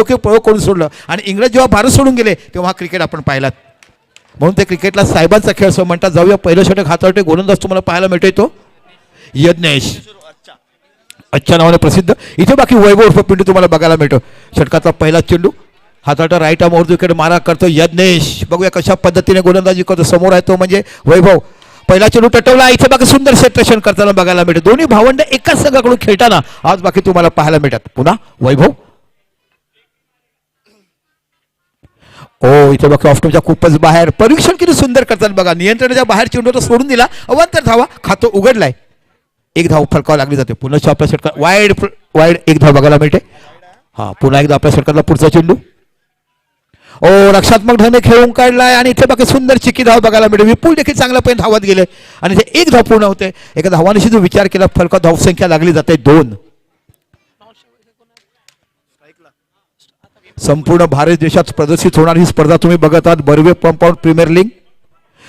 प्रयोग करून सोडलं आणि इंग्रज जेव्हा भारत सोडून गेले तेव्हा क्रिकेट आपण पाहिलात. म्हणून ते क्रिकेटला साहेबांचा खेळ असं म्हणतात. जाऊया पहिलं षटक हाताळते गोलंदाज तुम्हाला पाहायला मिळतोय तो यज्ञेश, अच्छा नावाने प्रसिद्ध. इथे बाकी वैभव उर्फ पिंटू तुम्हाला बघायला मिळतो. षटकाचा पहिला चेंडू हाताळता राईट आर्म ओव्हर विकेट मारा करतो यज्ञेश. बघूया कशा पद्धतीने गोलंदाजी करतो. समोर आहे तो म्हणजे वैभव. पहिला चेंडू टटवला. इथे बाकी सुंदर क्षेत्ररक्षण करताना बघायला मिळतं. दोन्ही भावंड एकाच संघाकडून खेळताना आज बाकी तुम्हाला पाहायला मिळतात. पुन्हा वैभव. ओ इथे बघा ऑफ्टॉपच्या खूपच बाहेर परीक्षण किती सुंदर करतात बघा. नियंत्रणाच्या बाहेर चेंडू तो सोडून दिला. अवांतर धावा खातो उघडलाय. एक धाव फलकावा लागली जाते. पुन्हा आपल्या षटकात वाईड वाईड एक धाव बघायला मिळते. हा पुन्हा एकदा आपल्या षटकातला पुढचा चेंडू ओ रक्षात्मक ढंग खेळून काढलाय आणि इथे बाकी सुंदर चिकी धाव बघायला मिळते. विपुल देखील चांगला पर्यंत धावत गेले आणि इथे एक धाव पूर्ण होते. एका धावानिशी जो विचार केला फलकात धावसंख्या लागली जाते 2. संपूर्ण भारत देशात प्रदर्शित होणारी ही स्पर्धा तुम्ही बघत आहात. बर्वे कंपाऊंड प्रीमियर लीग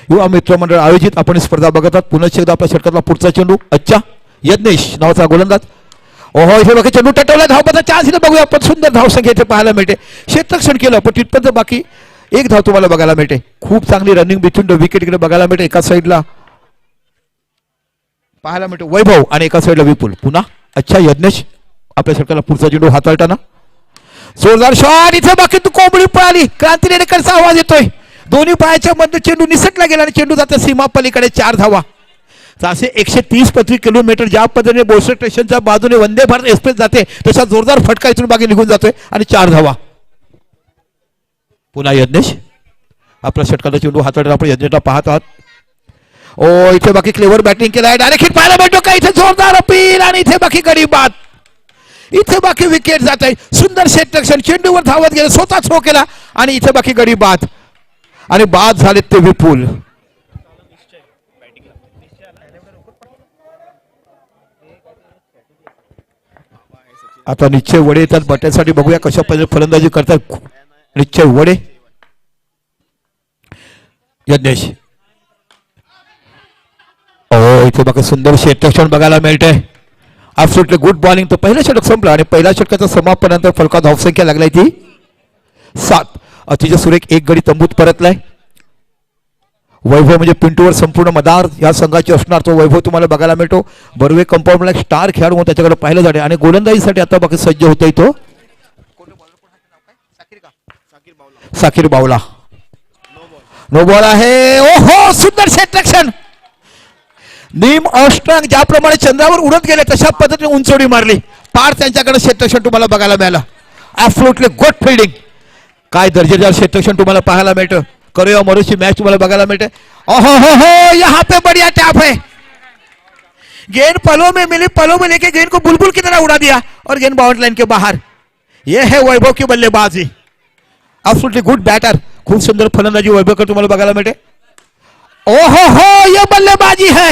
युवा मित्र मंडळ आयोजित आपण ही स्पर्धा बघत आहात. पुन्हा एकदा आपल्या षटकातला पुढचा चेंडू अच्छा यज्ञेश नावाचा गोलंदाज. ओहो इथे बाकी चेंडू टटवला. धावपचा चान्स इथे बघूया आपण. सुंदर धावसंख्या इथे पाहायला मिळते. क्षेत्ररक्षण केलं पण तिथपर्यंत बाकी एक धाव तुम्हाला बघायला मिळते. खूप चांगली रनिंग बिथून द विकेट इकडे बघायला मिळते. एका साईडला पाहायला मिळतो वैभव आणि एका साईडला विपुल. पुन्हा अच्छा यज्ञेश आपल्या षटकाला पुढचा चेंडू हाताळताना जोरदार शॉट. इथे बाकी तू कोंबडी पळाली. क्रांती रेडेकरचा आवाज येतोय. दोन्ही पायाच्या मध्ये चेंडू निसटला गेला आणि चेंडू जातो सीमा पलीकडे. 4 धावा. असे 130 किलोमीटर ज्या पद्धतीने बोरसट स्टेशनच्या बाजूने वंदे भारत एक्सप्रेस जाते तसा जोरदार फटका इथून बाकी निघून जातोय आणि 4 धावा. पुन्हा यज्ञेश आपला षटकाचा चेंडू हाताळताना आपण यज्ञेशला पाहत आहात. ओ इथे बाकी क्लेवर बॅटिंग केलाय. डायरेक्ट हिट पाहायला भेटतो का इथे जोरदार अपील आणि इथे बाकी गडी बाद. इथे बाकी विकेट जात आहे. सुंदर क्षेत्ररक्षण चेंडूवर धावत गेले. स्वतः थ्रो केला आणि इथे बाकी गडी बाद आणि बाद झाले ते विपुल. आता निश्चय वडे येतात बट्ट्यासाठी. बघूया कशा पद्धतीने फलंदाजी करतात. निश्चय वडे यज्ञेश. ओ इथे बघा सुंदर क्षेत्ररक्षण बघायला मिळते. Absolutely good bowling. तर पहिलं षटक संपलं आणि पहिल्या षटकाच्या समापनानंतर फलकात धावसंख्या लागलाय ती 7. अतिशय सुरेख एक गडी तंबूत परतलाय. वैभव म्हणजे पिंटूवर संपूर्ण मदार या संघाची असणार तो वैभव तुम्हाला बघायला मिळतो. बर्वे कंपाऊंडला एक स्टार खेळाडू म्हणून त्याच्याकडे पाहिलं जाते आणि गोलंदाजीसाठी आता बाकी सज्ज होतोय तो साकीर बावला. नो बॉल आहे. ओहो सुंदर क्षेत्ररक्षण. नीम ऑस्ट्रॉंग ज्याप्रमाणे चंद्रावर उडत गेले तशा पद्धतीने उंचवडी मारली. पार त्यांच्याकडे क्षेत्ररक्षण तुम्हाला बघायला मिळालं. Absolutely good fielding. काय दर्जेदार क्षेत्ररक्षण तुम्हाला पाहायला मिळतं. करो या मरोची मॅच तुम्हाला बघायला मिळते. ओहो हो हो यहाँ पे बढ़िया टैप है. गेंद पलों में मिली. पलों में लेके गेंद को बुलबुल की तरह उड़ा दिया और गेंद बाउंड्री लाइन के बाहर. ये है वैभव की बल्लेबाजी. Absolutely good batter. खूप सुंदर फलंदाजी वैभव कर तुम्हाला बघायला मिळते. ओहो हो ये बल्लेबाजी है.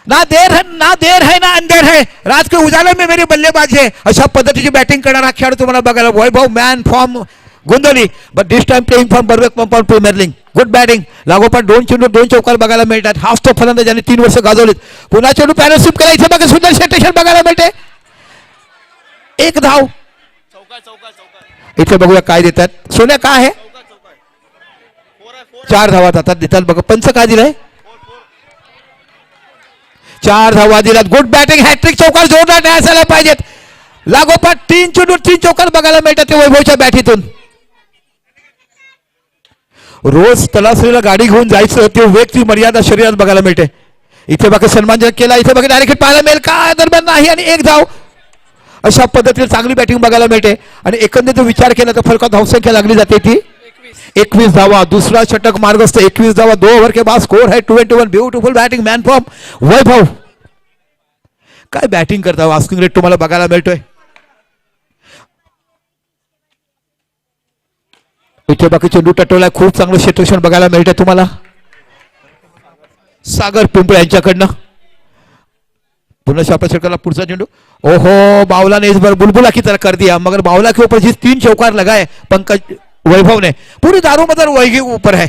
ना देर है ना अंधेर है. रात के उजाले में मेरी बल्लेबाजी है. अशा पद्धतीची बॅटिंग करणारा खेळाडू तुम्हाला बघायला. Vaibhav man from Gondavali but this time playing for Barve compound premier league. Good batting. लागोपाठ 2 चेंडू 2 चौकार बघायला मिळतात. हाच तो फलंदाज ज्याने 3 वर्ष गाजवलीत. पुन्हा चेंडू पॅनलशिप केला. इथे बघा सुंदर क्षेत्ररक्षण बघायला मिळते. 1 धाव. इथे बघूया काय देतात. सोन्या काय आहे. 4 धावा जातात देतात. बघा पंच काय दिलाय. 4 धावा दिलात. Good batting. हॅट्रिक चौकार जोरदार न्याय झाला पाहिजेत. लागोपाठ 3 चेंडू 3 चौकार बघायला मिळतात ते वैभवच्या बॅटीतून. रोज तलासरीला गाडी घेऊन जायचं ते वेगची मर्यादा शरीरात बघायला मिळते. इथे बाकी सन्मानजनक केला. इथे बाकी डायरेक्ट पाहायला मिळेल का दरम्यान नाही आणि 1 धाव. अशा पद्धतीने चांगली बॅटिंग बघायला मिळते आणि एकंदरीत विचार केला तर फलकात धावसंख्या लागली जाते ती 21 धावा. दुसरा षटक मार्गस्थ 21 धावा. 2 ओव्हर के बाद स्कोर है 21. ब्युटिफुल बॅटिंग मॅन फ्रॉम वैभव. काय बॅटिंग करता. आस्किंग रेट तुम्हाला बघायला मिळतोय. इथे बाकी चेंडू टटवलाय. खूप चांगलं क्षेत्ररक्षण बघायला मिळतंय तुम्हाला सागर पिंपळे यांच्याकडनं. पुन्हा आपल्या षटकाला पुढचा चेंडू. ओहो बावला ने इस बार बुलबुला की तरह कर दिया मगर बावला के ऊपर जिस 3 चौकार लगाए पंकज वैभव ने पूरी दारोमदार वही ऊपर है.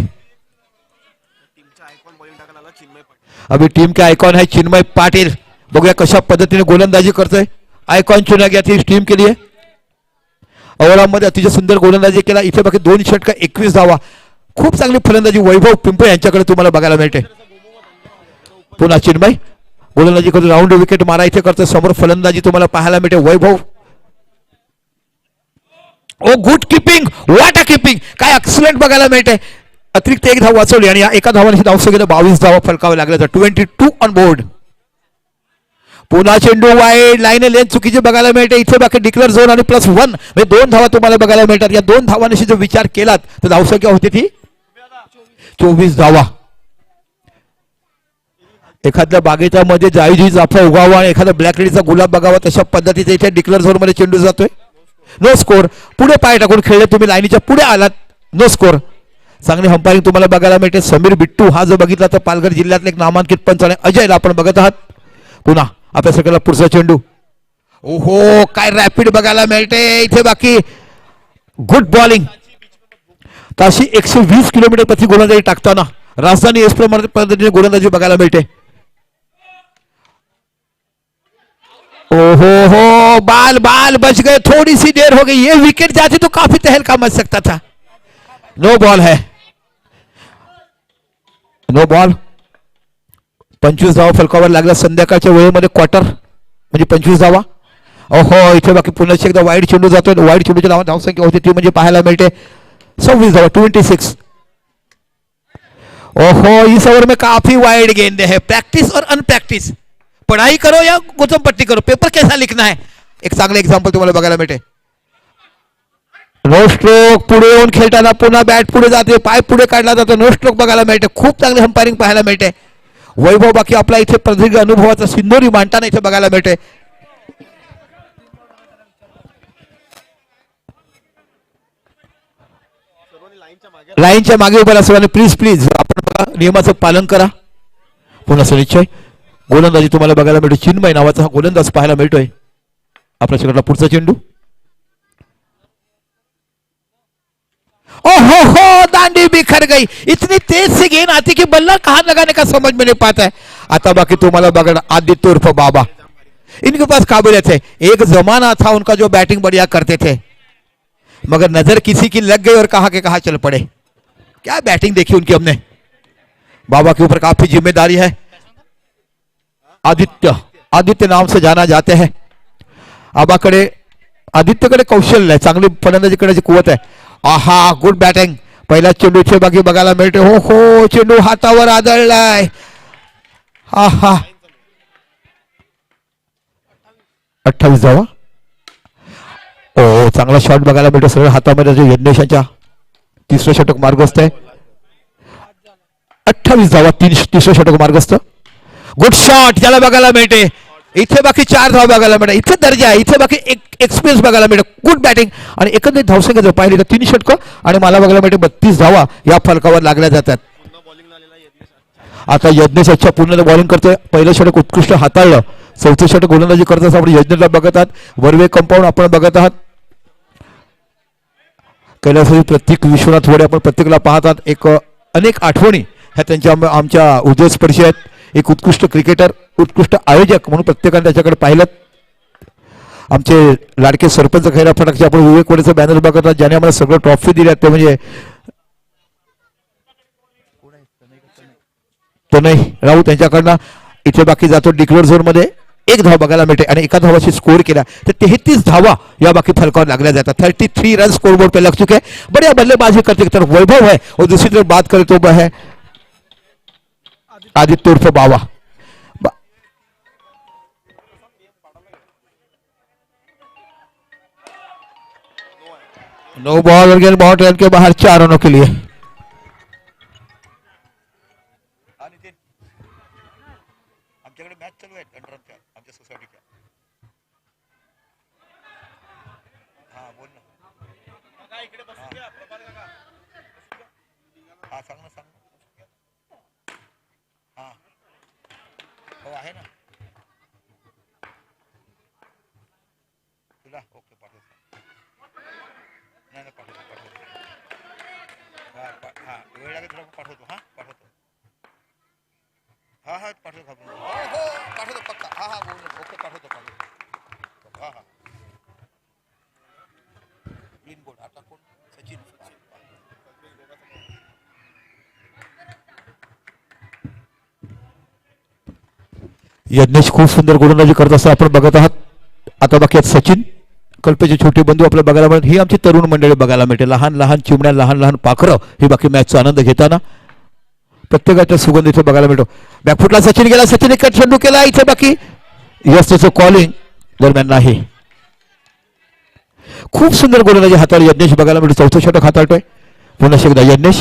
अभी टीम के आइकॉन है चिन्मय पाटिल. बघूया कशा पद्धतीने गोलंदाजी करतोय. आइकॉन चुना गया थी इस टीम के लिए. ओव्हरमध्ये अतिशय सुंदर गोलंदाजी केला. इथे बाकी 2 षटक 21 धावा. खूप चांगली फलंदाजी वैभव पिंपळे यांच्याकडे तुम्हाला बघायला मिळते. पुन्हा चिन्मय गोलंदाजी करतो, राऊंड विकेट मारा इथे करतो. समोर फलंदाजी तुम्हाला पाहायला मिळते Vaibhav. Oh good keeping, what a keeping, काय एक्सलंट बघायला मिळते. अतिरिक्त 1 धाव वाचवली आणि या एका धावाने धावसंख्येने 22 धावा फलकावे लागले. 22 ऑन बोर्ड. पुन्हा चेंडू वाईड, लाईन लेन चुकीची बघायला मिळते. इथे बाकी डिक्लेअर झोन आणि +1 म्हणजे 2 धावा तुम्हाला बघायला मिळतात. या 2 धावांशी जर विचार केलात तर धावसंख्या होती ती 24 धावा. एखाद्या बागेच्या मध्ये जाईजी जाफा उगावा आणि एखादा ब्लॅक लेडीचा गुलाब बघावा, तशा पद्धतीचे इथे डिक्लेअर झोन मध्ये चेंडू जातोय. No score. पुढे पाय टाकून खेळले तुम्ही, लाईनीच्या पुढे आलात, नो स्कोर. चांगली अंपायरिंग तुम्हाला बघायला मिळते. समीर बिट्टू हा जो बघितला तर पालघर जिल्ह्यातले एक नामांकित पंच आणि अजयला आपण बघत आहात. पुन्हा आपल्या सगळ्याला पुढचा चेंडू. ओहो काय रॅपिड बघायला मिळते. इथे बाकी गुड बॉलिंग. ताशी 120 किलोमीटर प्रति गोलंदाजी टाकताना राजधानी एक्सप्रेस पद्धतीने गोलंदाजी बघायला मिळते. ओहो हो, बाल बाल बच गए, थोड़ी सी देर हो गई. ये विकेट जाती तो काफी तहलका मच सकता था. नो बॉल है, नो बॉल. 25 धावा फलकावर लागला संध्याकाळच्या वेळेमध्ये क्वार्टर म्हणजे 25 धावा. ओहो इथे बाकी पुन्हा एकदा वाईड चेंडू जातोय. वाईड चेंडूची धावसंख्या होती ती म्हणजे पाहायला मिळते 26 धावा, 26. ओहो इस ओवर में काफी वाइड गेंदे हैं. प्रैक्टिस और अनप्रैक्टिस, पढ़ाई करो या गौतम पट्टी करो, पेपर कैसा लिखना है. एक चांगलं एक्झाम्पल तुम्हाला बघायला मिळते. No stroke. पुढे येऊन खेळताना पुन्हा बॅट पुढे जाते, पाय पुढे काढला जातो, नो स्ट्रोक बघायला मिळते. खूप चांगली अंपायरिंग पाहायला मिळते. वैभव बाकी आपला इथे प्रदीर्घ अनुभवाचा सिंधोरी मांडताना इथे बघायला मिळते. लाईनच्या मागे उभा असल्याने प्लीज प्लीज आपण नियमाचं पालन करा. पुन्हा सनिश्चय गोलंदाजी तुम्हाला बघायला मिळतो. चिन्मय नावाचा हा गोलंदाज पाहायला मिळतोय. आपल्या शेकडला पुढचा चेंडू. ओहो हो, दांडी बिखर गई. इतनी तेज से गेंद आती कि बल्ला कहां लगाने का समझ में नहीं पाता है. आता बाकी तुम्हाला बघा आदित्य उर्फ बाबा, इनके पास काबिलियत है. एक जमाना था उनका जो बैटिंग बढ़िया करते थे, मगर नजर किसी की लग गई और कहा कि कहा चल पड़े. क्या बैटिंग देखी उनकी हमने. बाबा के ऊपर काफी जिम्मेदारी है. आदित्य, आदित्य नाम से जाना जाते हैं. आबाकडे आदित्यकडे कौशल्य आहे, चांगली फलंदाजी करण्याची कुवत आहे. आहा गुड बॅटिंग. पहिला चेंडू इथे बाकी बघायला मिळते. हो हो चेंडू हातावर आदळलाय. हा हा 28 धावा. ओ चांगला शॉट बघायला मिळतो. सगळं हातामध्ये जो यज्ञेशाच्या तिसरं षटक मार्गस्थ आहे. 28 धावा, तिसरं षटक मार्गस्थ. गुड शॉट ज्याला बघायला मिळते. इथे बाकी 4 धावा बघायला मिळते. इथे दर्जा आहे, इथे बाकी एक्सपिरियन्स बघायला मिळते. गुड बॅटिंग आणि एकंदरीत धावसंख्या जर पाहिली तर 3 षटकं आणि मला बघायला मिळते 32 धावा या फलकावर लागल्या जातात. आता यज्ञेश अच्छा पूर्ण बॉलिंग करतोय. पहिलं षटक उत्कृष्ट हाताळलं. चौथं षटक गोलंदाजी करत असताना आपण यज्ञला बघत आहात. वर्वे कंपाऊंड आपण बघत आहात. कैलासवासी प्रत्येक विश्वनाथ वडे आपण प्रत्येकाला पाहतात. एक अनेक आठवणी ह्या त्यांच्या आमच्या उदयस्पर्शी आहेत. एक उत्कृष्ट क्रिकेटर, उत्कृष्ट आयोजक म्हणून प्रत्येकाने त्याच्याकडे पाहिलं. आमचे लाडके सरपंच खैरा फटाकचे आपण विवेक वडेचं बॅनर बघत आहात, ज्याने आम्हाला सगळं ट्रॉफी दिल्या. ते म्हणजे तनय राऊत यांच्याकडनं. इथे बाकी जातो डिक्लेअर झोन मध्ये 1 धाव बघायला मिळते आणि एका धावाची स्कोर केला तर 33 धावा या बाकी फलकावर लागल्या जातात. 33 रन स्कोर बोर्ड पे लग चुके हैं. बढ़िया बल्लेबाजी करते तरफ वैभव है और दूसरी तरफ बात करें तो वह है आदित्य उर्फ बाबा. नो बॉल और गेंद बहुत रन के बाहर 4 रनों के लिए. आमच्याकडे मॅच चालू आहे अंडरच्या आमच्या सोसायटीच्या. हा बोल ना. काका इकडे बसून घ्या प्रभात काका. हा सांग ना सांग. हा हो आहे ना तुला. ओके पाठवतो. नाही नाही पाठवतो पाठवतो. हा वेळ लागेल तुला पाठवतो. हा पाठवतो. हा हा पाठवतो. हो हो पाठवतो पक्का. हा हा बोल. ओके पाठवतो पाठवतो. हा हा यज्ञेश खूप सुंदर गोलंदाजी करत असं आपण बघत आहात. आता बाकी आहेत सचिन, कल्पेचे छोटे बंधू आपल्याला बघायला मिळत. ही आमची तरुण मंडळी बघायला मिळते. लहान लहान चिमण्या, लहान लहान पाखरं ही बाकी मॅचचा आनंद घेताना प्रत्येकाच्या सुगंध इथे बघायला मिळतो. बॅकफुटला सचिन गेला, सचिन एक चेंडू केला. इथे बाकी यस्तेचं कॉलिंग दरम्यान नाही. खूप सुंदर गोलंदाजी हाताळी यज्ञेश बघायला मिळतो. चौथं षटक हाताळतोय पुन्हा एकदा यज्ञेश.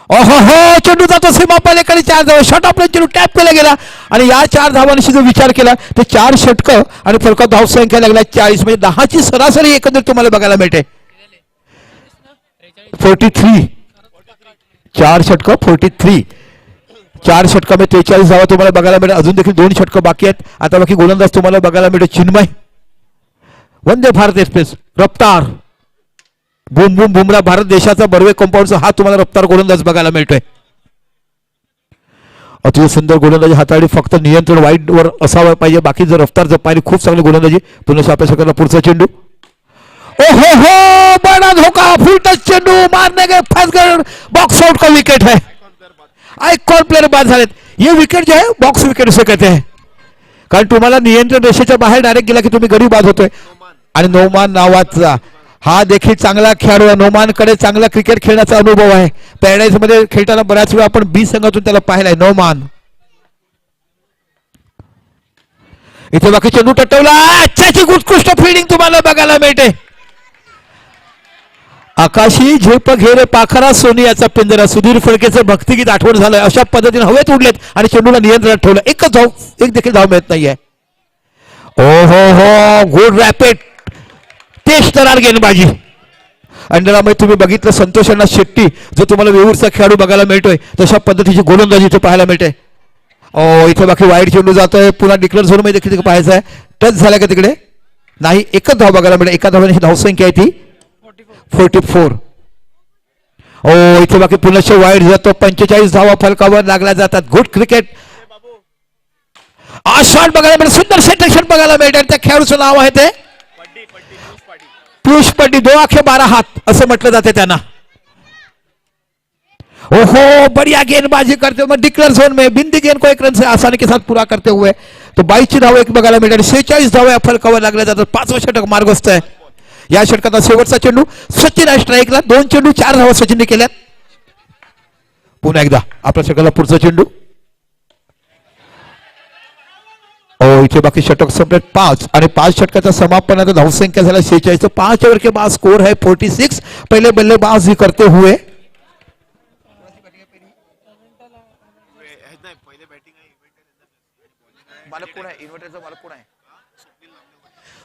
ओहो हो, चेंडू जातो सीमापालेकडे. 4 धावा शॉट आपला चेंडू टॅप केला गेला आणि या 4 धावांशी जो विचार केला ते 4 षटकं आणि फलकात धावसंख्या लागला 40 म्हणजे 10ची सरासरी एकंदरीत तुम्हाला बघायला मिळते. 43 4 षटकं 43 4 षटकामध्ये 43 धावा तुम्हाला बघायला मिळेल. अजून देखील 2 षटकं बाकी आहेत. आता बाकी गोलंदाज तुम्हाला बघायला मिळतो चिन्मय. वंदे भारत एक्सप्रेस रफ्तार बूम बूम बुमरा भारत देशाचा बर्वे कंपाऊंडचा हा तुम्हाला रफ्तार गोलंदाज बघायला मिळतोय. अतिशय सुंदर गोलंदाजी हाताळली. फक्त नियंत्रण वाईड वर असावं पाहिजे, बाकी जर रफ्तार जर पाहिली खूप चांगली गोलंदाजी. पुन्हा आपल्या सरकारला पुढचा चेंडू. ओ हो हो, बड़ा धोका, फुल टच चेंडू मारने गए, फंस गए, बॉक्स आउट का विकेट है. आइकॉन प्लेयर बाद झालेत. ये विकेट जो है बॉक्स विकेट उसे कहते हैं, कारण तुम्हाला नियंत्रण रेषेच्या बाहेर डायरेक्ट गेला की तुम्ही गडी बाद होतोय. आणि नोमान नावाचा हा देखील चांगला खेळाडू आहे. नोमानकडे चांगला क्रिकेट खेळण्याचा अनुभव आहे. पॅराडाईज मध्ये खेळताना बऱ्याच वेळा आपण बी संघातून त्याला पाहिलाय. नोमान इथे बाकी चेंडू टटवला. आजच्याची उत्कृष्ट फिल्डिंग तुम्हाला बघायला मिळते. आकाशी झेप घेरे पाखरा सोनी याचा पिंजरा, सुधीर फडकेचं भक्तिगीत आठवण झालं. अशा पद्धतीने हवेत उडलेत आणि चेंडूला नियंत्रणात ठेवलं. एकच धाव, एक देखील धाव मिळत नाहीये. ओ हो हो, गुड रॅपिड तेज तरार गेंदबाजी. अंडरामध्ये तुम्ही बघितलं संतोष अण्णा शेट्टी जो तुम्हाला वेऊरचा खेळाडू बघायला मिळतोय तशा पद्धतीची गोलंदाजी इथे पाहायला मिळते. ओ इथे बाकी वाईड चेंडू जातोय. पुन्हा डिक्लेअर झोन मध्ये देखील पाहायचं आहे. टच झाला का तिकडे नाही. एकच धाव बघायला मिळते. एका धावाने ही धावसंख्या आहे ती 44. ओ इथे बाकी पुन्हा वाईड जातो. 45 धावा फलकावर लागल्या जातात. Good cricket. आज शॉट बघायला मिळेल. सुंदर सेक्शन बघायला मिळते. त्या खेळाडूचं नाव आहे ते पीयूष पड्डी. 2 आंखें 12 हात असं म्हटलं जाते त्यांना. ओहो, बढ़िया गेंदबाजी करते हुए डिक्लेअर झोन में बिंदी गेंद को 1 रन से आसानी के साथ पूरा करते हुए तो 22ची धाव एक बघायला मिळते. 46 धावा फलकावर लागल्या जातात. 5वं षटक मार्गस्थ आहे. या षटकाचा शेवटचा चेंडू सचिन स्ट्राईकला. 2 चेंडू 4 धावा सचिनने केल्यात. पुन्हा एकदा आपल्या षटकाला पुढचा चेंडू. ओ इथे बाकी षटक संपले 5 आणि 5 षटकाचा समापनाचा धावसंख्या झाला 46. 5 ओवर के बाद स्कोर है 46. पहले बल्लेबाजी करते हुए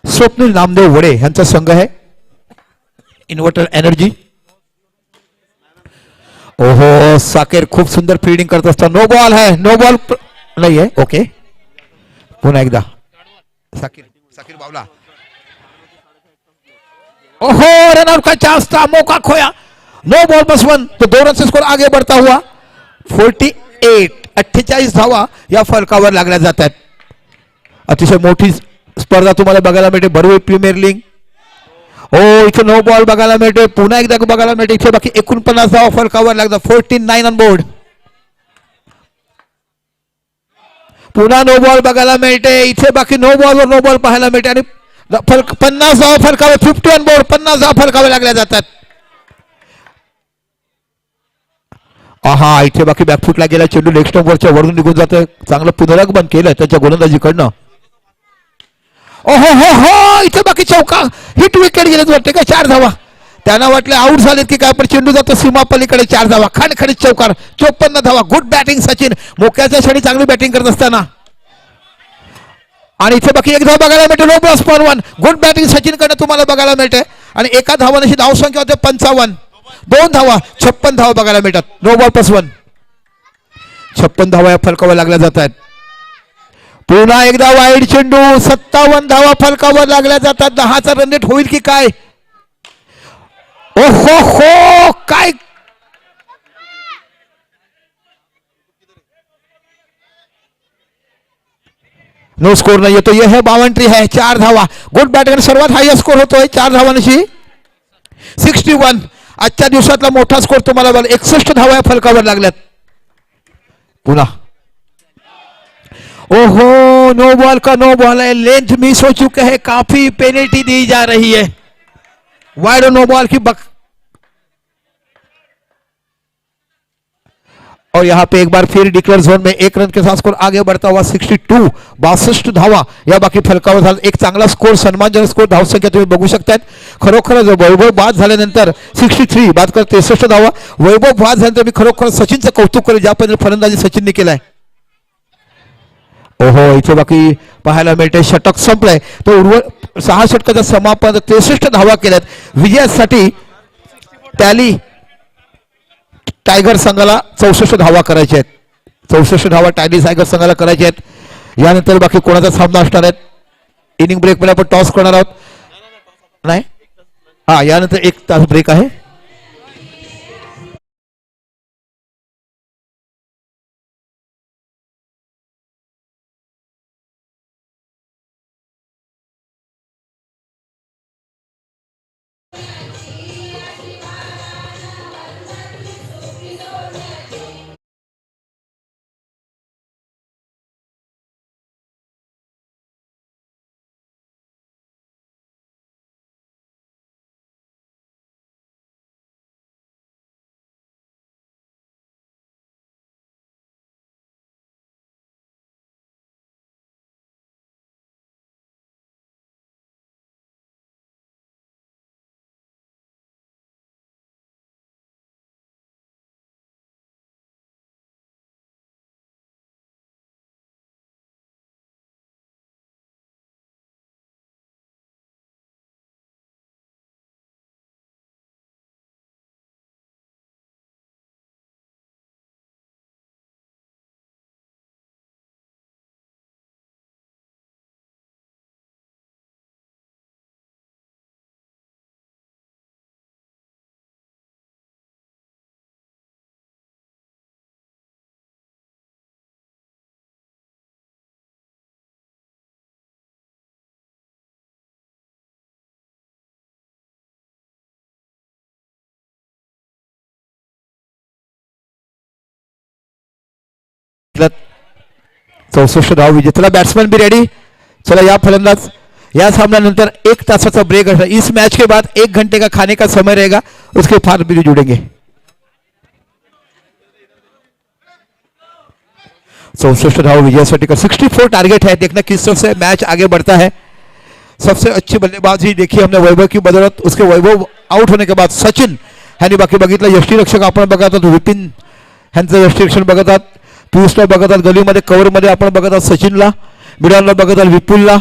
स्वप्नील नामदेव वडे यांचा संघ आहे. Inverter energy. ओहो, साकेर खूप सुंदर फिल्डिंग करत असतात. नो बॉल है, नो बॉल नाही आहे. ओके, पुन्हा एकदा साकिर बावला. ओहो, रनआउट का चांस था, मौका खोया. नो बॉल बस 1 तो 2 रन से स्कोर आगे बढ़ता हुआ 48 धावा या फलकावर लागल्या जातात. अतिशय मोठी स्पर्धा तुम्हाला बघायला मिळते. Barve premier league. ओ इथे नो बॉल बघायला मिळते. पुन्हा एकदा बघायला मिळते. इथे बाकी 49 धावा फलकावर लागतात. 49 ऑन बोर्ड. पुन्हा नो बॉल बघायला मिळते. इथे बाकी नो बॉल वर नो बॉल पाहायला मिळते आणि 50 धावा फलकावर 50 ऑन बोर्ड. 50 धावा फलकावर लागल्या जातात. हा इथे बाकी बॅकफुटला गेला चेंडू लेग स्टंप वरच्या वरून निघून जातोय. चांगलं पुनरागमन केलं त्याच्या गोलंदाजीकडनं. ओहो हो हो, इथे बाकी चौका हिट विकेट गेलेत वाटते का. 4 धावा त्यांना वाटले आउट झालेत की काय, पण चेंडू जातो सीमापलीकडे. 4 धावा खणखणीत चौकार. 54 धावा. Good batting Sachin. मोक्याच्या क्षणी चांगली बॅटिंग करत असताना आणि इथे बाकी 1 धाव बघायला मिळते. नो बॉल स्पॉन 1. गुड बॅटिंग सचिन कडे तुम्हाला बघायला मिळते आणि एका धावाने धाव संख्या होते 55. 2 धावा 56 धावा बघायला मिळतात. No ball plus 1. 56 धावा या फलकावर लागल्या जातात. पुन्हा एकदा वाईड चेंडू. 57 धावा फलकावर लागल्या जातात. 10चा रन रेट होईल की काय. ओहो हो, काय नो स्कोर नाही येतो. यह बाउंड्री है. 4 धावा. Good batting. सर्वात हायस्ट स्कोर होतोय 4 धावांशी 61. आजच्या दिवसातला मोठा स्कोर तुम्हाला 61 धावा फलकावर लागल्यात. पुन्हा ओहो, नो बॉल का नो बॉल है, लेंथ मिस हो चुके हैं, काफी पेनल्टी दी जा रही है। वाइड नो बॉल की और यहां पे एक बार फिर डिक्लेयर जोन में 1 रन के साथ स्कोर आगे बढ़ता हुआ 62, 62 धावा या बाकी फलकावर झाला। एक चांगला स्कोर, सन्मानजनक स्कोर, धावसंख्या तुम्ही बघू शकता। खरोखरच वैभव बाद झाल्यानंतर 63 बाद कर 63 धावा, वैभव बाद झाल्यानंतर मी खरोखर सचिनचं कौतुक करेन ज्या पद्धतीने फलंदाजी सचिनने केलाय। ओहो, इथे बाकी पाहायला मिळते षटक संपलंय, तो 6 षटकाचा समापन 63 धावा केल्यात विजयासाठी। टॅली टायगर संघाला 64 धावा करायचे आहेत, 64 धावा टॅली टायगर संघाला करायचे आहेत। यानंतर बाकी कोणाचा सामना असणार आहे, इनिंग ब्रेक मध्ये आपण टॉस करणार आहोत नाही, हा यानंतर 1 तास ब्रेक आहे। चौसष्ट धाव विजय। चला बैट्समैन भी रेडी। चला या फलंदाज या सामन्यानंतर 1 तासाचा ब्रेक है। इस मैच के बाद 1 घंटे का खाने का समय रहेगा, उसके बाद भी जुड़ेंगे। 64 धाव विजयासाठी का 64 टारगेट है। देखना किस तरह से मैच आगे बढ़ता है। सबसे अच्छी बल्लेबाजी देखी हमने वैभव की बदौलत। उसके वैभव आउट होने के बाद सचिन ह्यांनी बाकी बघितलं। यष्टीरक्षक आपण बघतात विपिन ह्यांचं यष्टीरक्षण बघतात, पियुषला बघतात गलीमध्ये, कव्हरमध्ये आपण बघत आहात सचिनला, मिडलला बघत आहात विपुलला,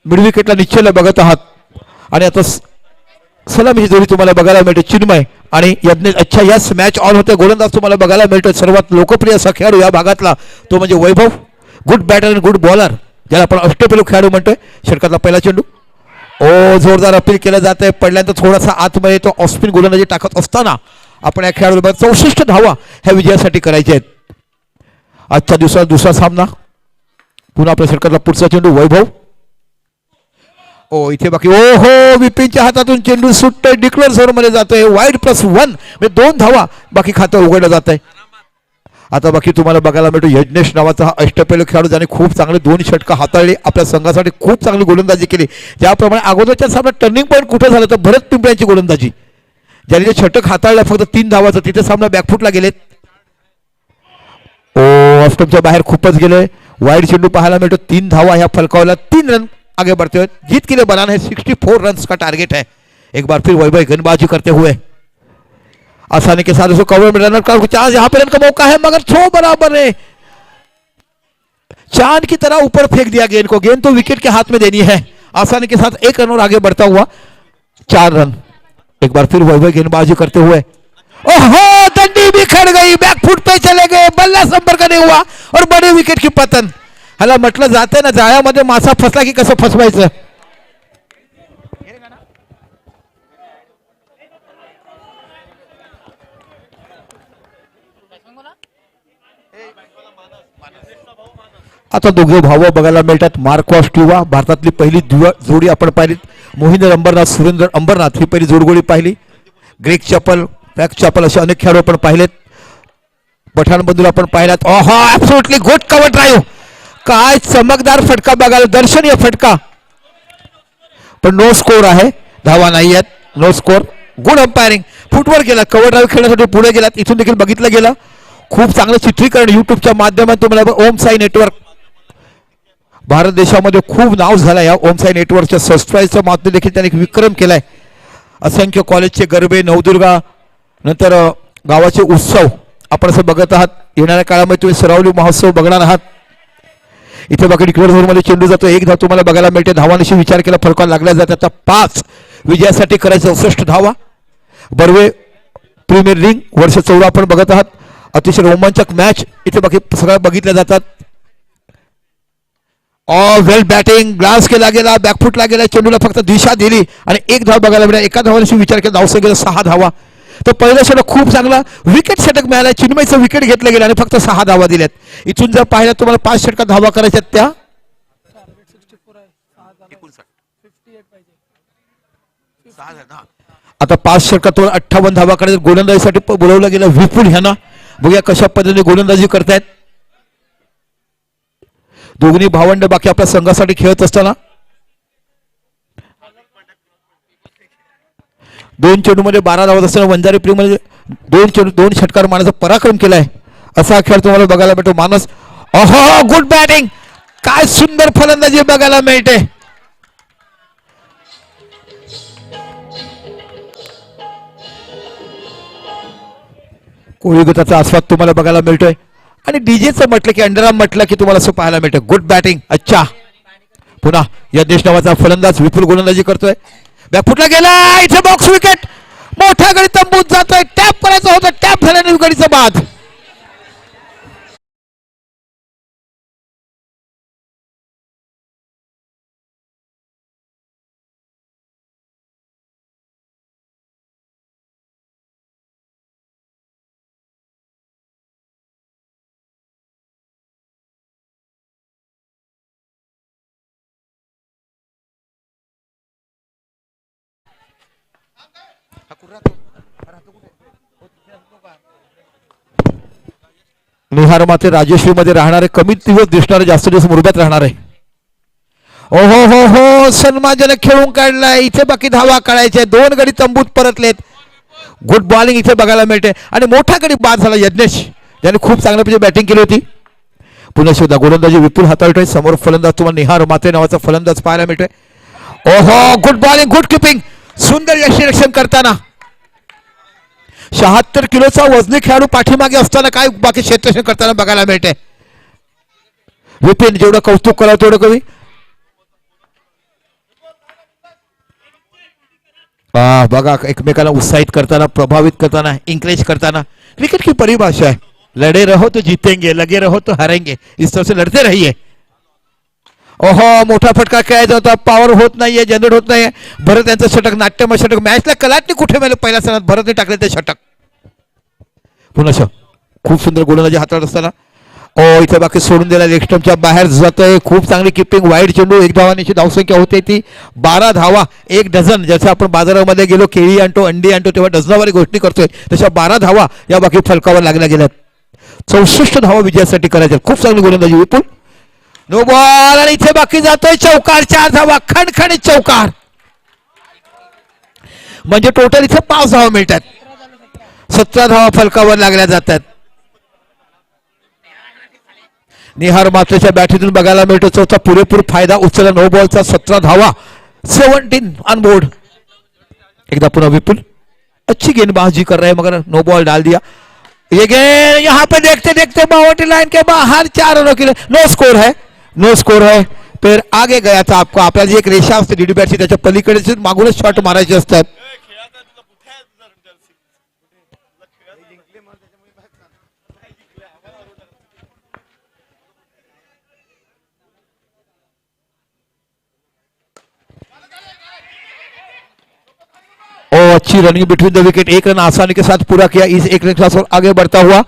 मिड विकेटला निश्चयला बघत आहात। आणि आता सलामीची जोडी तुम्हाला बघायला मिळते चिन्मय आणि यज्ञेश। अच्छा यस मॅच ऑन होते। गोलंदाज तुम्हाला बघायला मिळतो सर्वात लोकप्रिय असा खेळाडू या भागातला तो म्हणजे वैभव। गुड बॅटर आणि गुड बॉलर, ज्याला आपण अष्टपैलू खेळाडू म्हणतोय। षटकातला पहिला चेंडू, ओ जोरदार अपील केलं जात आहे, पडल्यानंतर थोडासा आतमध्ये तो ऑफस्पिन गोलंदाजी टाकत असताना आपण या खेळाडू 64 धावा ह्या विजयासाठी करायचे आहेत। आजच्या दिवसात दुसरा सामना, पुन्हा आपल्या षटकातला पुढचा चेंडू वैभव। ओ इथे बाकी ओ हो विपिनच्या हातातून चेंडू सुटतोय, डिक्लेअर झोन मध्ये जातोय, वाईड +1 म्हणजे 2 धावा बाकी खातं उघडलं जात आहे। आता बाकी तुम्हाला बघायला मिळतो यज्ञेश नावाचा हा अष्टपैलू खेळाडू ज्याने खूप चांगले 2 षटकं हाताळली, आपल्या संघासाठी खूप चांगली गोलंदाजी केली। ज्याप्रमाणे अगोदरच्या सामन्यात टर्निंग पॉईंट कुठे झालं तर भरत पिंपळ्यांची गोलंदाजी, ज्याने जे षटक हाताळलं फक्त 3 धावाचं, तिथे सामना बॅकफुटला गेलेत। ओ ऑफस्टंपच्या बाहेर खूपच गेले, वाईड चेंडू पाहायला मिळतो। 3 धावा ह्या फलकावला, 3 रन आगे बढ़ते हुए जीत के लिए बनाना है। 64 रन्स का टारगेट है। एक बार फिर वैभव गेंदबाजी करते हुए आसानी के साथ उसको कवर में रनर का चांस, यहां पे रन का मौका है मगर थ्रो बराबर है, चांद की तरह ऊपर फेंक दिया गेंद को। गेंद तो विकेट के हाथ में देनी है। आसानी के साथ 1 रन और आगे बढ़ता हुआ 4 रन। एक बार फिर वैभव गेंदबाजी करते हुए, ओहो डंडी बिखर गई, बैकफुट पे चले गए, बल्ला संपर्क नहीं हुआ और बड़े विकेट की पतन। ह्याला म्हटलं जाते ना जाळ्यामध्ये मासा फसला की कसं फसवायचं। आता दोघे भाव बघायला मिळतात। मार्कॉस ट्युवा, भारतातली पहिली जोडी आपण पाहिली। मोहिंदर अंबरनाथ, सुरेंद्र अंबरनाथ ही पहिली जोडगोळी पाहिली। ग्रेग चॅपल, ब्रॅक चॅपल असे अनेक खेळाडू आपण पाहिलेत। पठाण बंधूला आपण पाहिलात। ओहो ऍब्सोल्युटली गुड कव्हर ड्राईव्ह, काय चमकदार फटका बघायला, दर्शनीय फटका, पण नो स्कोर आहे, धावा नाही आहेत, नो स्कोर. Good umpiring. फुटवर गेला, कव्हर ड्राईव्ह खेळण्यासाठी पुढे गेलात, इथून देखील बघितलं गेलं. खूप चांगलं चित्रीकरण युट्यूबच्या माध्यमातून तुम्हाला ओम साई नेटवर्क, भारत देशामध्ये खूप नाव झालं या ओम साई नेटवर्कच्या सबस्क्राईबच्या माध्यमातून देखील त्यांनी एक विक्रम केलाय. असंख्य कॉलेजचे गरबे, नवदुर्गा, नंतर गावाचे उत्सव आपण असं बघत आहात. येणाऱ्या काळामध्ये तुम्ही सरावली महोत्सव बघणार आहात. इथे बाकी मध्ये चेंडू जातो, एक धाव तुम्हाला बघायला मिळते. धावांशी विचार केला फलकावर लागल्या जातात. आता 5 विजयासाठी करायचं 64 धावा. बर्वे प्रीमियर लीग वर्ष 14 आपण बघत आहात. अतिशय रोमांचक मॅच इथे बाकी सगळ्या बघितल्या जातात. वेल बॅटिंग, ग्लास केला गेला, बॅकफुटला गेला, चेंडूला फक्त दिशा दिली आणि एक धाव बघायला मिळाला. एका धावाशी विचार केला, धावसंख्येला 6 धावा. तर पहिल्या षटक खूप चांगला विकेट षटक मिळाला. चिन्मयचं विकेट घेतलं गेलं आणि फक्त 6 धावा दिल्यात. इथून जर पाहिलं तुम्हाला 5 षटकात धावा करायच्या त्या आता 5 षटकात 58 धावा करायच्या. गोलंदाजीसाठी बोलवलं गेलं विपुल ह्यांना. बघूया कशा पद्धतीने गोलंदाजी करतायत दोन्ही भावंड बाकी आपल्या संघासाठी खेळत असताना. 2 चेंडूमध्ये 12 धावा असताना वंजारी प्रीमध्ये 2 षटकार मारण्याचा पराक्रम केलाय. असा खेळ तुम्हाला बघायला मिळतो. मानस, ओहो गुड बॅटिंग, काय सुंदर फलंदाजी बघायला मिळते. कोळी गटाचा आस्वाद तुम्हाला बघायला मिळतोय आणि डीजेचं म्हटलं की अंडरआर्म म्हटलं की तुम्हाला असं पाहायला मिळतं. Good batting. अच्छा, पुन्हा यज्ञेश नावाचा फलंदाज विपुल गोलंदाजी करतोय. बॅकफुटला गेला, इथे बॉक्स विकेट, मोठ्या गडी तंबूत जातोय. टॅप करायचं होतं, टॅप झाल्याने गडीचा बाद. निहार माते राजेश्री मध्ये राहणारे, कमीत दिवस दिसणारे, जास्त दिवस मुरब्यात राहणार आहे. ओहो हो हो, सन्मानजनक खेळून काढलाय. इथे बाकी धावा काढायचे. 2 गडी तंबूत परतलेत. गुड बॉलिंग इथे बघायला मिळते आणि मोठा गडी बाद झाला यज्ञेश, ज्याने खूप चांगल्या बॅटिंग केली होती. पुन्हा शोधा गोलंदाजी विपुल हाताळतोय. समोर फलंदाज तुम्हाला निहार माते नावाचा फलंदाज पाहायला मिळतोय. ओहो गुड बॉलिंग, गुड किपिंग, सुंदर यष्टीरक्षण करताना. 76 किलोचा वजनी खेळाडू पाठीमागे असताना काय बाकी क्षेत्ररक्षण करताना बघायला मिळते. विपिन जेवढं कौतुक करा तेवढं कमी. बघा एकमेकाला उत्साहित करताना, प्रभावित करताना, इंकरेज करताना. क्रिकेट की परिभाषा है, लड़े रहो तो जीतेंगे, लगे रहो तो हारेंगे, इस तरह से लढते रहिए. ओहो मोठा फटका खेळायचा होता, पॉवर होत नाहीये, जनरेट होत नाहीये. भरत यांचं षटक, नाट्यमय षटक. मॅचला कलाटणी कुठे मिळालं पहिल्या सणात भरतने टाकले ते षटक. पुन्हा खूप सुंदर गोलंदाजी हाताळत असताना इथे बाकी सोडून दिला, लेग स्टंपच्या बाहेर जातोय. खूप चांगली किपिंग, वाईड चेंडू. 1 धावांची धावसंख्या होते ती 12 धावा, 1 डझन. जसं आपण बाजारामध्ये गेलो केळी आणतो, अंडी आणतो तेव्हा डझनावारी गोष्टी करतोय, तशा 12 धावा या बाकी फलकावर लागल्या गेल्यात. 64 धावा विजयासाठी करायच्या. खूप चांगली गोलंदाजी विपुल. नो बॉल आणि इथे बाकी जातोय चौकार. 4 धावा, खणखणीत चौकार. म्हणजे टोटल इथे 5 धावा मिळतात. 17 धावा फलकावर लागल्या जातात. निहार मात्रेच्या बॅटीतून बघायला मिळतो चौथा पुरेपूर फायदा उचलला. नो बॉलचा 17 धावा, 17 ऑन बोर्ड. एकदा पुन्हा विपुल, अच्छी गेंदबाजी कर रहे हैं मगर नो बॉल डाल दिया. ये गेंद यहाँ पे देखते देखते बाउंड्री लाइन के बाहर 4 रनों के लिए. नो स्कोर है, नो स्कोर है. फिर आगे गया था. आपको आपल्याला एक रेषा असते डीडी बॅटची, त्याच्या पलीकडे मागूनच शॉट मारायचे असतात. अच्छी running between the wicket. 1 run आसानी के साथ पूरा किया. इस 1 रन के साथ आगे बढ़ता हुआ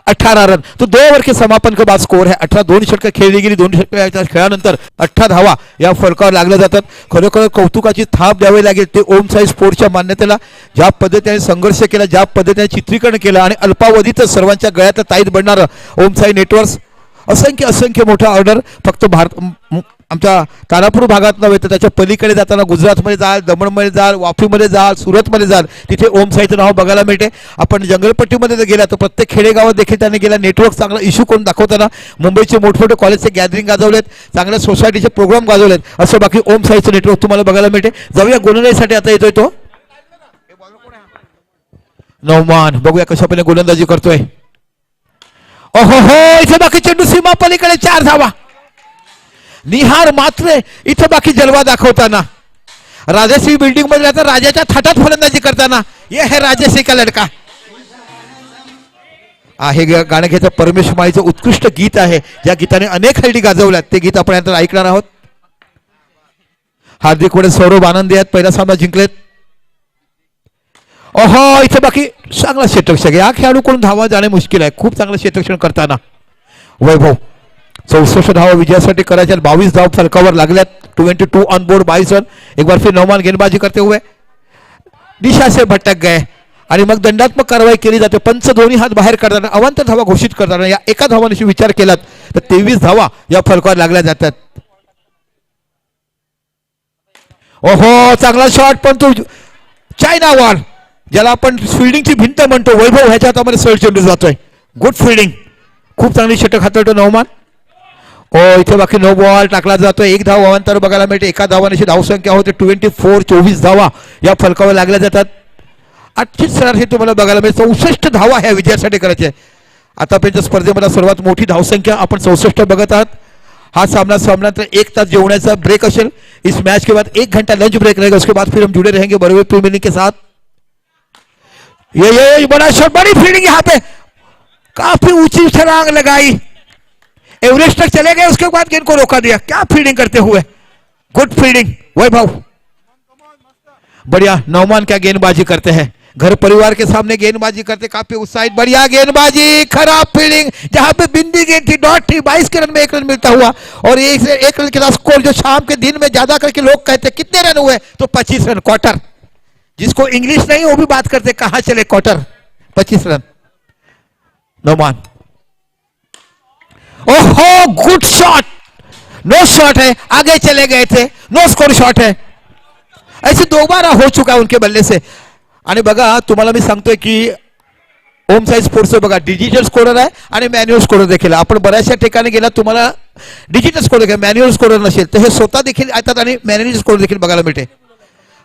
18 रन. तो 2 ओव्हर के समापन के बाद स्कोर है 18. 2 षटकं खेळली गेली. 2 षटकं खेळल्यानंतर 18 धावा या फलकावर लागल्या जातात. खरोखर कौतुकाची थाप द्यावी लागेल ते ओम साई स्पोर्ट्सच्या मान्यतेला. ज्या पद्धतीने संघर्ष केला, ज्या पद्धतीने चित्रीकरण केलं आणि अल्पावधीतच सर्वांच्या गळ्यात ताईत बनणारं ओम साई नेटवर्क्स असंख्य असंख्य मोठा ऑर्डर फक्त आमच्या तारापूर भागात नव्हे तर त्याच्या पलीकडे जाताना गुजरातमध्ये जाल, दमणमध्ये जाल, वापीमध्ये जाल, सुरतमध्ये जाल, तिथे ओम साईचं नाव बघायला मिळते. आपण जंगलपट्टीमध्ये जर गेला तर प्रत्येक खेडेगावात देखील त्यांनी गेला नेटवर्क चांगला इश्यू करून दाखवताना मुंबईचे मोठमोठे कॉलेजचे गॅदरिंग गाजवलेत, चांगल्या सोसायटीचे प्रोग्राम गाजवलेत. असं बाकी ओम साईचं नेटवर्क तुम्हाला बघायला मिळते. जाऊया गोलंदाजीसाठी आता येतोय तो नौमान. बघूया कशा पद्धतीने गोलंदाजी करतोय. ओहो हो, इथे बाकी चेंडू सीमा पलीकडे 4 धावा. निहार मात्र इथं बाकी जलवा दाखवताना राजश्री बिल्डिंग मध्ये आता राजाच्या थाटात फलंदाजी करताना ये है राजश्री का लडका आहे. गाणं घेतं परमेश माईचं उत्कृष्ट गीत आहे, ज्या गीताने अनेक हल्ली गाजवल्यात. ते गीत आपण आता ऐकणार आहोत. हार्दिक वडे, सौरभ आनंदी आहेत, पहिला सामना जिंकलेत. ओहो, इथे बाकी चांगला क्षेत्ररक्षक. या खेळाडूकडून धावा जाणे मुश्किल आहे. खूप चांगलं क्षेत्ररक्षण करताना वैभव 64 धावा विजयासाठी करायच्या. 22 धाव फलकावर लागल्यात. 22 ऑन बोर्ड 22 रन. एक बार फिर नौमान गेंदबाजी करते हुए दिशा से भटक गए आणि मग दंडात्मक कारवाई केली जाते. पंच दोन्ही हात बाहेर काढताना अवांतर धावा घोषित करताना या एका धावांशी विचार केलात तर 23 धावा या फलकावर लागल्या जातात. ओहो, चांगला शॉट पण तो चायना वॉल ज्याला आपण फिल्डिंगची भिंत म्हणतो. वैभव ह्याच्या हातामध्ये सरळ चेंडू जातोय. गुड फिल्डिंग, खूप चांगली षटक हाताळतो नौमान. ओ, इथे बाकी नो बॉल टाकला जातोय. 1 धाव अवांतर बघायला मिळते. एका धावाने धावसंख्या होते 24. 24 धावा या फलकावर लागल्या जातात. 8 सरासरी तुम्हाला बघायला मिळते. 64 धावा ह्या विजयासाठी करायच्या. आतापर्यंत स्पर्धेमध्ये सर्वात मोठी धावसंख्या आपण 64 बघत आहात. हा सामना 1 तास जेवण्याचा ब्रेक असेल. इस मैच के बाद 1 घंटा लंच ब्रेक रहेगा. उसके बाद फिर हम जुड़े रहेंगे बड़े प्रीमियर लीग के साथ. ये बड़ा शॉट, बड़ी फील्डिंग यहाँ पे, काफी ऊंची छलांग लगाई. एवरेस्ट तक चले गए, उसके बाद गेंद को रोका दिया. क्या फील्डिंग करते हुए, गुड फील्डिंग वैभव. बढ़िया नौमान क्या गेंदबाजी करते हैं. घर परिवार के सामने गेंदबाजी करते, काफी उत्साहित. बढ़िया गेंदबाजी, खराब फील्डिंग. जहां पे बिंदी गेंद थी, डॉट थी. 22 के रन में 1 रन मिलता हुआ और 1 रन के साथ स्कोर जो शाम के दिन में ज्यादा करके लोग कहते कितने रन हुए तो 25 रन क्वार्टर. जिसको इंग्लिश नहीं वो भी बात करते कहां चले क्वार्टर. 25 रन नौमान. ओहो, गुड शॉट. नो शॉट है, आगे चले गए थे. नो स्कोर शॉट है. ऐसे 2 बार हो चुका है उनके बल्ले से. आणि बघा तुम्हाला मी सांगतोय की ओम साई स्पोर्ट्स बघा डिजिटल स्कोरर आहे आणि मॅन्युअल स्कोरर देखील. आपण बऱ्याचशा ठिकाणी गेला तुम्हाला डिजिटल स्कोरर देखील मॅन्युअल स्कोरर नसेल तर हे स्वतः देखील येतात आणि मॅन्युअल स्कोरर देखील बघायला मिळते.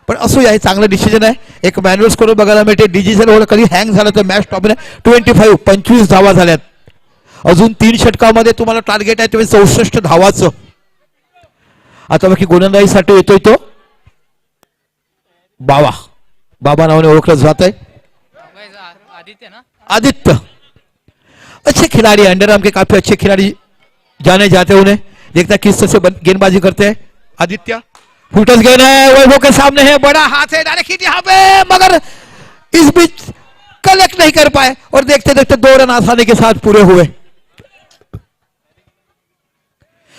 पण असूया, हे चांगलं डिसिजन आहे. एक मॅन्युअल स्कोरर बघायला मिळते. डिजिटल वर कधी हँग झालं तर मॅच टॉपने 25 धावा झाल्यात. अजून 3 षटकामध्ये तुम्हाला टार्गेट आहे तुम्ही 64 धावाचं. आता बाकी गोलंदाजीसाठी येतोय तो बाबा नावाने ओळखलं जात आहे. आदित्य अच्छे खिलाड़ी, अंडरआर्म के काफी अच्छे खिलाड़ी जाने जाते उन्हें. देखता किस तरह से गेंदबाजी करते हैं आदित्य. फुटस गेंद है, वैभव के सामने है, बड़ा हाथ है, डायरेक्ट हिट यहाँ पे, मगर इस बीच कलेक्ट नहीं कर पाए और देखते देखते 2 रन आसानी के साथ पूरे हुए.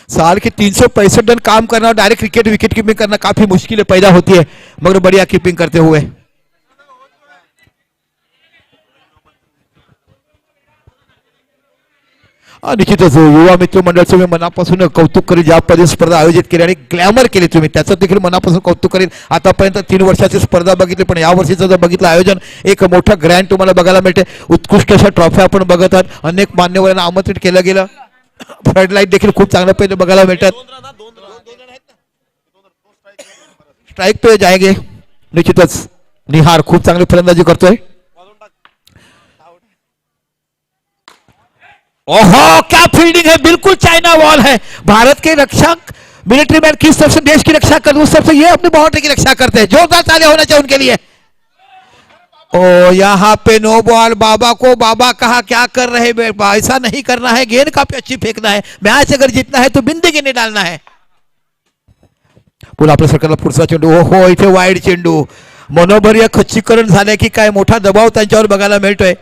साल के 365 रन काम करना और डायरेक्ट विकेट कीपिंग करना काफी मुश्किलें पैदा होती है, मगर बढ़िया कीपिंग करते हुए. निश्चितच युवा मित्र मंडळाचं मी मनापासून कौतुक करेन. ज्या पद्धतीने स्पर्धा आयोजित केली आणि ग्लॅमर केली तुम्ही त्याचं देखील मनापासून कौतुक करेन. आतापर्यंत 3 वर्षाची स्पर्धा बघितली पण या वर्षीचं जर बघितलं आयोजन एक मोठं ग्रँड तुम्हाला बघायला मिळते. उत्कृष्ट अशा ट्रॉफ्या आपण बघत आहात. अनेक मान्यवरांना आमंत्रित केलं गेलं. फ्लड लाईट देखील खूप चांगल्या पद्धतीने बघायला मिळतात. स्ट्राईक पे जाएंगे. निश्चितच निहार खूप चांगली फलंदाजी करतोय. ओहो, क्या फील्डिंग है, बिल्कुल चाइना वॉल है. भारत के रक्षक मिलिट्री मैन किस तरफ से देश की रक्षा करते उस तरफ से ये अपनी बाउंड्री की रक्षा करते हैं. जोरदार तालियां होना चाहिए उनके लिए. ओ, यहाँ पे नो बॉल. बाबा कहा क्या कर रहे बेटा, ऐसा नहीं करना है. गेंद काफी अच्छी फेंकना है. मैच अगर जीतना है तो बिंदी गेंद डालना है. पुन्हा आपल्या सरकारला पुढचा चेंडू. ओहो, इथे वाईड चेंडू. मनोबर्य खच्चीकरण झाले की काय मोठा दबाव त्यांच्यावर बघायला मिळतोय.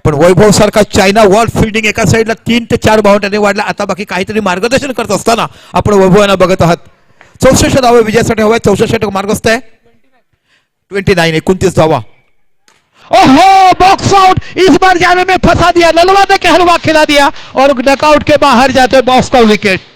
पण वैभव सारखा चायना वॉल फिल्डिंग एका साईडला 3 ते 4 बाउंड्री वाढला. आता बाकी काहीतरी मार्गदर्शन करत असताना आपण वैभवांना बघत आहात. 64 धावा विजयासाठी हवाय. 64 षटक मार्गस्थ आहे. 29 29 धावा. ओहो बॉक्स आउट, इस बार जाने में फंसा दिया, ललवा ने के हलवा खिला दिया और नॉकआउट के बाहर जाते बॉक्स का विकेट।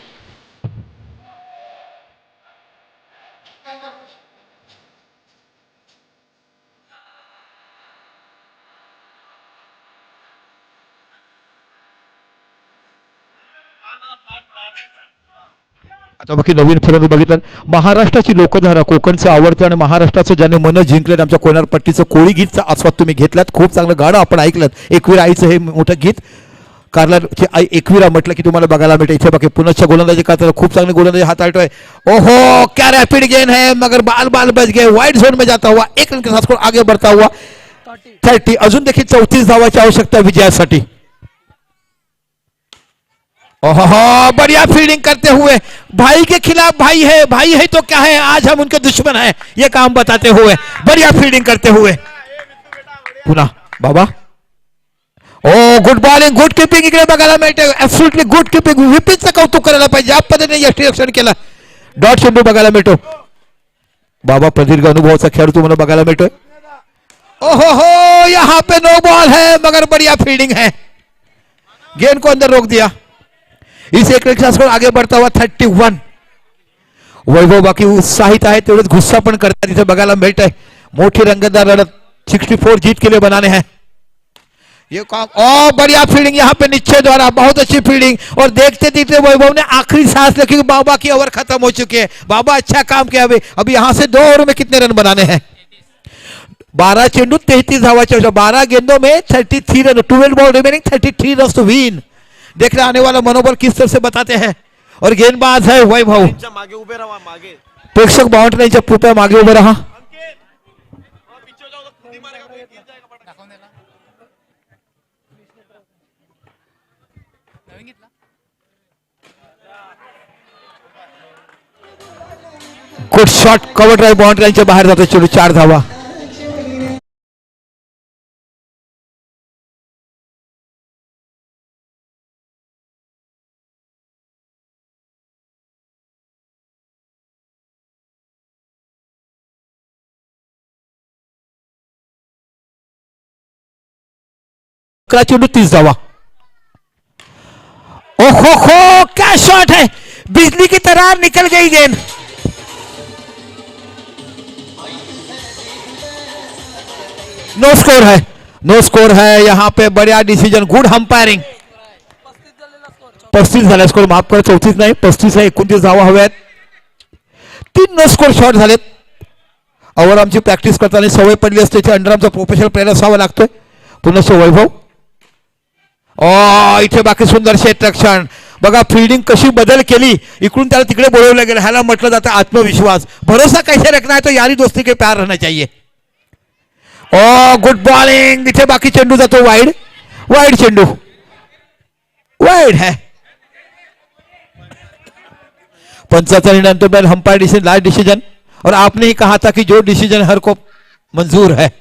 आता बाकी नवीन फलंदाज बघितलं, महाराष्ट्राची लोकधारा, कोकणचं आवडतं आणि महाराष्ट्राचं ज्याने मन जिंकलेत आमच्या कोणारपट्टीचं कोळी गीतचा आस्वाद तुम्ही घेतलात. खूप चांगलं गाणं आपण ऐकलं. एकवीर आईचं हे मोठं गीत, कारलाची आई एकवीरा म्हटलं की तुम्हाला बघायला मिळतं. इथे बाकी पुनश्च गोलंदाजी करताना खूप चांगली गोलंदाजी हाताळतोय. ओहो क्या रैपिड गेंद है, मगर बाल बाल बच गए. वाइड झोन में जाता हुआ एक रन के साथ स्कोर आगे बढ़ता हुआ 30. अजून देखील 34 धावाची आवश्यकता विजयासाठी. ओहो बढ़िया फील्डिंग करते हुए, भाई के खिलाफ भाई है तो क्या है, आज हम उनके दुश्मन हैं, ये काम बताते हुए बढ़िया फील्डिंग करते हुए. पुन्हा बाबा, ओ गुड बॉलिंग, गुड किपिंग इकडे बघायला मिळते. ऍब्सोल्युटली गुड किपिंग, विपिनचं कौतुक करायला पाहिजे. ज्या पद्धतीने यष्टीरक्षण केलं, डॉट चेंडू बघायला मिळतो. बाबा प्रदीर्घ अनुभवाचा खेळ तुम्हाला बघायला मिळतोय. ओहो हो यहाँ पे नो बॉल है, मगर बढ़िया फील्डिंग है, गेंद को अंदर रोक दिया. इस एक रन स्कोर आगे बढ़ता हुआ 31. वैभव बाकी उत्साहित आहे, तेवढेच गुस्सा पण करतात इथे बघायला मिळत आहे. मोठी रंगतदार लढत, 64 जीत के लिए बनाने हैं ये काम. ओ बढ़िया फील्डिंग यहाँ पे निश्चय द्वारा, बहुत अच्छी फील्डिंग. और देखते देखते वैभव ने आखिरी सांस रखी, बाबा की ओवर खत्म हो चुकी है. बाबा अच्छा काम किया. अभी यहाँ से 2 ओवर में कितने रन बनाने हैं? 12 चेंडू 33 धावाचे, 12 गेंदों में 33 run, 12 ball remaining, 33 run to win. देखने आने वाला मनोबल किस तरह से बताते हैं. और गेंदबाज है वैभव. प्रेक्षक बाउंड्रीच्या कृपया मागे उभे रहा. गुड शॉट, कव्हर ड्राइव्ह, बाउंड्रीच्या बाहेर जातो चेंडू. 4 धावा. चेंडू 30 धावा. ओहो हो क्या शॉट है, बिजली की तरह निकल गई गेंद. नो स्कोर है, नो स्कोर है यहाँ पे. बढ़िया डिसीजन, गुड अंपायरिंग. 35 झाला स्कोर, माफ करा 34 नाही 35 आहे. 29 धावा हव्यात. 3 नो स्कोर शॉट झालेत. अवर आमची प्रॅक्टिस करताना सवय पडली असते, अंडर आमचा प्रोफेशनल प्लेअर असावा लागतोय. पुन्हा वैभव. इथे बाकी सुंदर क्षेत्ररक्षण बघा, फील्डिंग कशी बदल केली, इकडून त्याला तिकडे बोलवलं गेलं. ह्याला म्हटलं जातं आत्मविश्वास. भरोसा कैसे रखना है तो यारी दोस्ती के प्यार रहना चाहिए. ओ गुड बॉलिंग, इथे बाकी चेंडू जातो वाइड. वाइड चेंडू, वाइड है. 75 नंतर बैल अंपायर डिसीजन, लास्ट डिसीजन. और आपने ही कहा था कि जो डिसीजन हर को मंजूर है.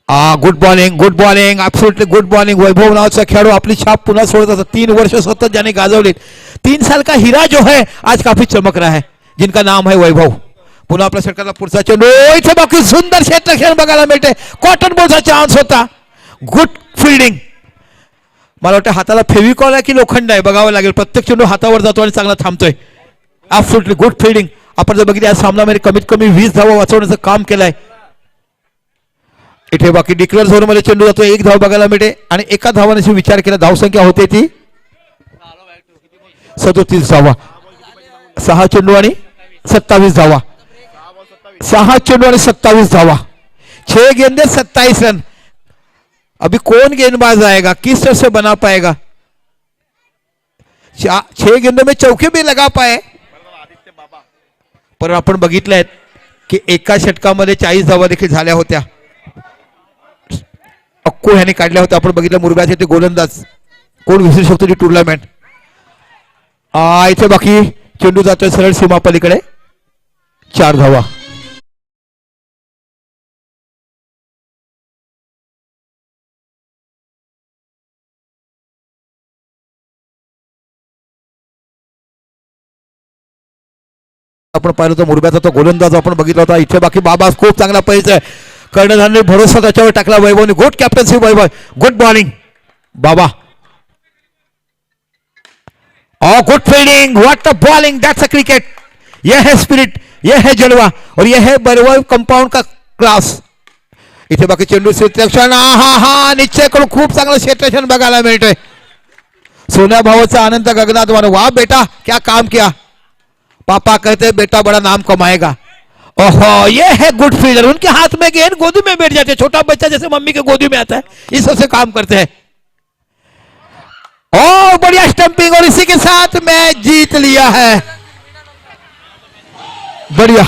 Good bowling, good bowling, absolutely good bowling. Vaibhav नावाचा खेळाडू आपली छाप पुन्हा सोडत असतात. 3 वर्ष सतत ज्याने गाजवलेत. 3 साल का हीरा जो है आज काफी चमक रहा है, जिनका नाम है वैभव. पुन्हा आपल्या षटकाला पुढचा चेंडू. इथे बाकी सुंदर क्षेत्ररक्षण बघायला मिळते. कॉटन बॉलचा चान्स होता. Good fielding. मला वाटतं हाताला फेविकॉल आहे की लोखंड आहे, बघावं लागेल. प्रत्येक चेंडू हातावर जातो आणि चांगला थांबतोय. Absolutely good fielding. आपण जर बघितलं या सामन्यामध्ये कमीत कमी 20 धावा वाचवण्याचं काम केलंय. इथे बाकी डिक्लेअर झोन मध्ये चेंडू जातो. 1 धाव बघायला मिळते आणि एका धावाने विचार केला, धावसंख्या होते ती 37 धावा. 6 चेंडू आणि 27 धावा. 6 चेंडू आणि 27 धावा. 6 गेंदे 27 रन. अभी कौन गेंदबाज आएगा, किस तरह से बना पाएगा. 6 गेंदों में चौके भी लगा पाए. पण आपण बघितलंय की एका षटकामध्ये 40 धावा देखील झाल्या होत्या. अक्को ह्याने काढल्या होत्या. आपण बघितलं मुरब्याचे ते गोलंदाज. कोण विसरू शकतो ती टुर्नामेंट. इथे बाकी चेंडू जातोय सरळ सीमा पलीकडे. 4 धावा. आपण पाहिलं तर मुरब्याचा तो गोलंदाज आपण बघितला होता. इथे बाकी बाबा खूप चांगला पैसा आहे. कर्णधारने भरोसा त्याच्यावर टाकला वैभवने. गुड कॅप्टन्सी वैभव. गुड बॉलिंग बाबा. Good fielding. What a bowling. That's a cricket. यह है स्पिरिट, यह है जलवा और यह है बरवल कंपाऊंड का क्लास. इथे बाकी चेंडू क्षेत्ररक्षण. हा हा निश्चयकडून खूप चांगलं क्षेत्ररक्षण बघायला मिळतंय. सोन्या भावाचा आनंद गगनात मानो. वाह बेटा क्या काम किया. पापा कहते बेटा बड़ा नाम कमाएगा. ओहो ये है गुड फील्डर. उनके हाथ में गेंद गोदी में बैठ जाते. छोटा बच्चा जैसे मम्मी के गोदी में आता है इस से काम करते हैं. ओ बढ़िया स्टंपिंग और इसी के साथ मैच जीत लिया है. बढ़िया.